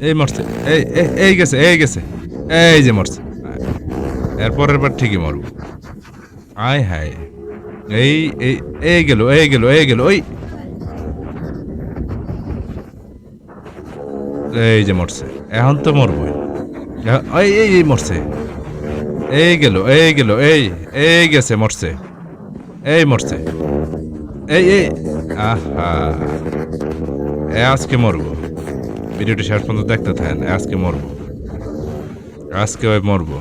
এই মরছে, এই গেছে, এই গেছে, এই যে মরছে। এরপরের বার ঠিকই মরব। আয় হায়, এই এই এই গেল, এই গেল, এই গেল, ওই এই যে মরছে। এখন তো মরবই। এই এই এই মরছে, এই গেল, এই গেল, এই গেছে, মরছে, এই মরছে, এই আহা, আজকে মরবো। ভিডিওটি শেষ পর্যন্ত দেখতে থাকেন। আজকে মরবো, আজকে ওই মরবো।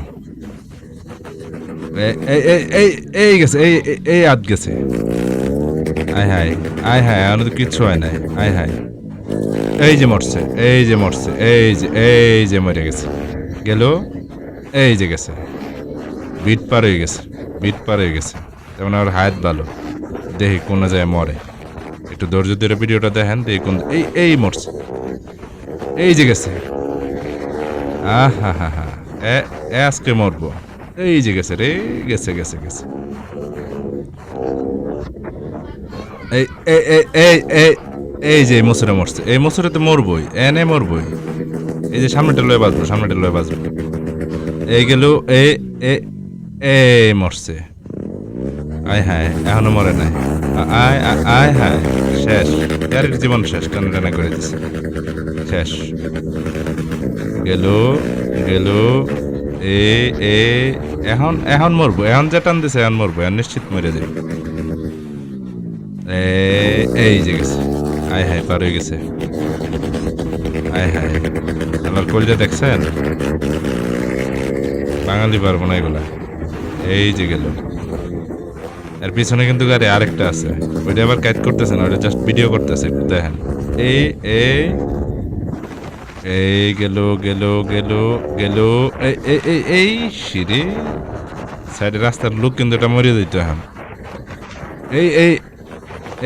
এই গেছে, এই আট গেছে। আয় হায়, আয় হায়, আমার তো কিচ্ছু হয় নাই। আয় হায়, এই যে মরছে, এই যে মরছে, এই যে মরে গেছে। গেল, এই যে গেছে। বিট পার হয়ে গেছে, বিট পার হয়ে গেছে। তেমন আর হায়াত ভালো। দেখি কোন যায় মরে। একটু ধৈর্য ধরে ভিডিওটা দেখেন, দেখি কোন এই মরছে, এই যে গেছে। আহা হা হা, আজকে মরবো। এই যে গেছে রে, গেছে গেছে গেছে। এই এই এই এই এই এই যে মসুরে মরছে, এই মসুরে তো মরবই, এনে মরবই। এই যে সামনেটা লয়ে বাজবো, সামনেটা লয়ে বাজবো। এই গেল, এই মরছে। আয় হায়, এখনো মরে নাই। আয় আয় হায়, শেষ। এর জীবন শেষ, টানা টানা করে দিছে। শেষ। গেল গেল, এ এ এখন এখন মরবো, এখন যে টান দিছে এখন মরবো, এখন নিশ্চিত মরে যাবে। এই যে গেছে। আয় হায়, পার হয়ে গেছে। আয় হায়, আমার কলজা দেখছেন? বাঙালি পারবো না এগুলা। এই যে গেল। এর পিছনে কিন্তু গাড়ি আরেকটা আছে, ওইটা আবার কাজ করতেছে না, ওইটা জাস্ট ভিডিও করতেছে। দেখেন, এই এই এই গেল গেল গেল গেল, এই সিঁড়ি সাইডে রাস্তার লোক কিন্তু এটা মরিয়ে দিত এখন। এই এই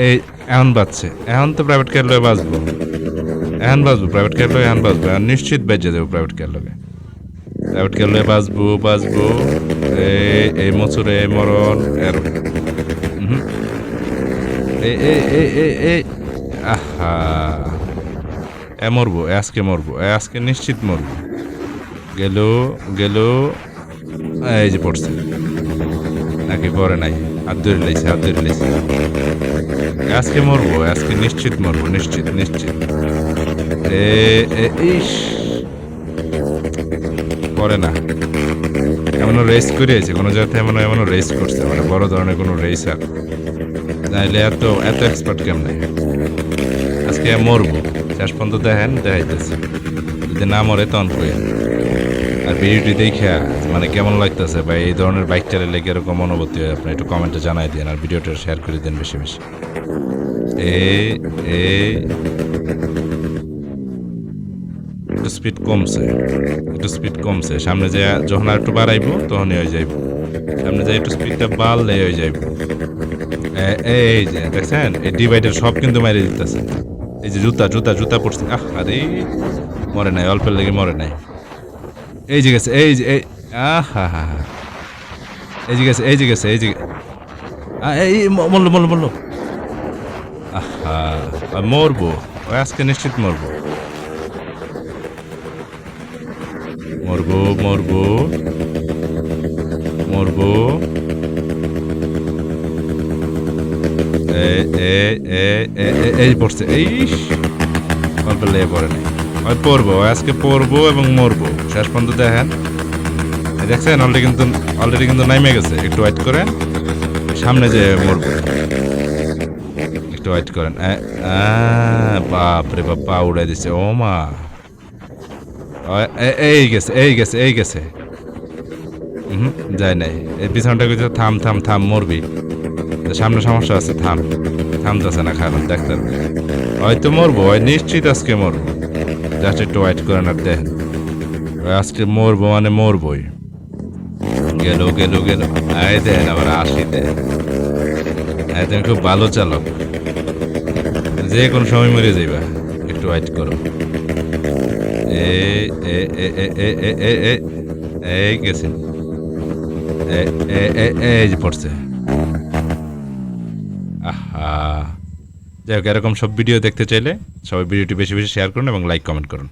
এই এখন বাজছে, এখন তো প্রাইভেট কার লয়ে বাঁচবো, এখন বাঁচবো প্রাইভেট কার লয়ে, এখন বাঁচবো, এখন নিশ্চিত বেঁচে যাবো প্রাইভেট কার লগে। প্রাইভেট কার লয়ে বাঁচবো বাঁচবো। এই মচুরে মরণ এর এই আহা, মরবো আজকে, মরবো আজকে, নিশ্চিত মরবো। গেল গেল, এই যে পড়ছে নাকি পরে নাই, হাত ধরে লাইছে, হাত ধরে লাইছে। আজকে মরবো, আজকে নিশ্চিত মরবো, নিশ্চিত নিশ্চিত। ইস, পরে না, এমনও রেস করিয়েছে কোনো জায়গাতে, এমনও রেস করছে, মানে বড় ধরনের কোনো রেস। আর নাইলে এত এত এক্সপার্ট কেমনে। আজকে মরবো, শেষ পর্যন্ত দেখেন, দেখাইতেছে। যদি না মরে তখন কই। আর ভিডিওটি দেখে মানে কেমন লাগতেছে বা এই ধরনের বাইক চালালে এরকম অনুভূতি হয়, আপনি একটু কমেন্টে জানাই দিন, আর ভিডিওটা শেয়ার করে দিন বেশি বেশি। একটু স্পিড কমছে, একটু স্পিড কমছে। সামনে যে যখন আর একটু বাড়াইবো তখনই হয়ে যাইব। সামনে যে একটু স্পিডটা বাড়লে হয়ে যাইব। এই যে দেখছেন, এই ডিভাইডার সব কিন্তু মারি দিতেছে। এই যে জুতা জুতা জুতা পড়ছে। আরে মরে নাই, অল্পের লেগে মরে নাই। এই যে গেছে, এই যে আহা হা হা, এই যে গেছে, এই যে গেছে, এই যে এই মরলো মরলো মরলো। আহা, মরবো আজকে, নিশ্চিত মরবো, মরবো মরবো মরবো। এই পড়ছে, এই অল্প লেগে পড়ে নাই। পড়বো আজকে, পড়বো এবং মরবো শেষ পর্যন্ত। দেখেন, দেখছেন অলরেডি কিন্তু নাইমে গেছে। একটু ওয়েট করেন, সামনে যে মরবো, একটু ওয়েট করেন। বাপরে বাপ, পা উড়াই দিচ্ছে। ও মা, এই গেছে, এই গেছে, এই গেছে। যায় নাই। এই পিছনটা কিছু, থাম থাম থাম, মরবি। সামনে সমস্যা আছে, থাম। থামতেছে না, খারাপ ডাক্তার। হয়তো মরবো, হয় নিশ্চিত আজকে মরবো। জাস্ট একটু ওয়েট করেন আর দেখেন, আজকে মরবো মানে মরবই। গেল গেল গেল, আয় দেন আবার আসি দেন। তুমি খুব ভালো চালক, যে কোনো সময় মরে যাইবা, একটু ওয়েট করো। এই গেছে, এই যে পড়ছে। আহা, যাই হোক, এরকম সব ভিডিও দেখতে চাইলে সবাই ভিডিওটি বেশি বেশি শেয়ার করুন এবং লাইক কমেন্ট করুন।